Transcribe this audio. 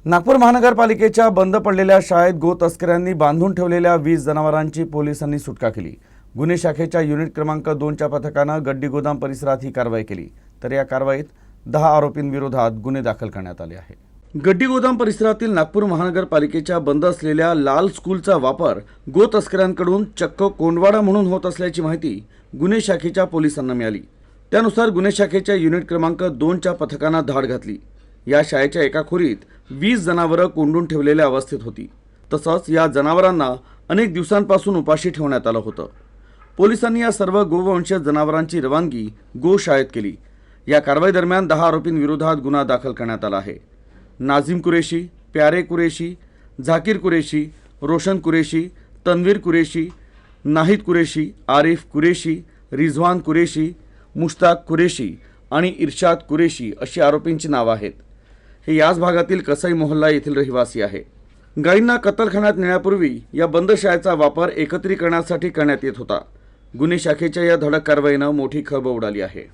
नागपूर महानगरपालिकेच्या बंद पडलेल्या शाळेत गो तस्करांनी बांधून ठेवलेल्या 20 जनावरांची पोलिसांनी सुटका केली। गुन्हे शाखेच्या युनिट क्रमांक 2च्या पथकाने गड्डी गोदाम परिसरात ही कारवाई केली। तर या कारवाईत 10 आरोपींविरोधात गुन्हे दाखल करण्यात आले आहे। गड्डी गोदाम परिसरातील नागपूर महानगरपालिकेच्या बंद असलेल्या लाल स्कूलचा वापर गो तस्करांकडून चक्क कोंडवाडा म्हणून होत असल्याची माहिती गुन्हे शाखेच्या पोलिसांना मिळाली। त्यानुसार गुन्हे शाखेच्या युनिट क्रमांक 2च्या पथकाने धाड घातली। या शाळेच्या एका खोलीत 20 जनावरं कोंडून ठेवलेल्या अवस्थेत होती। तसंच या जनावरांना अनेक दिवसांपासून उपाशी ठेवण्यात आलं होतं। पोलिसांनी या सर्व गोवंश जनावरांची रवानगी गोशाळेत केली। या कारवाई दरम्यान 10 आरोपींविरोधात गुन्हा दाखल करण्यात आला आहे। नाझिम कुरेशी, प्यारे कुरेशी, झाकीर कुरेशी, रोशन कुरेशी, तन्वीर कुरेशी, नाहिद कुरेशी, आरिफ कुरेशी, रिझवान कुरेशी, मुश्ताक कुरेशी आणि इर्शाद कुरेशी अशी आरोपींची नावे आहेत। हे याच भागातील कसाई मोहल्ला येथील रहिवासी आहे। गायींना कत्तलखान्यात नेण्यापूर्वी या बंद शाळेचा वापर एकत्रीकरणासाठी करण्यात येत होता। गुन्हे शाखेच्या या धडक कारवाईने मोठी खळबळ उडाली आहे।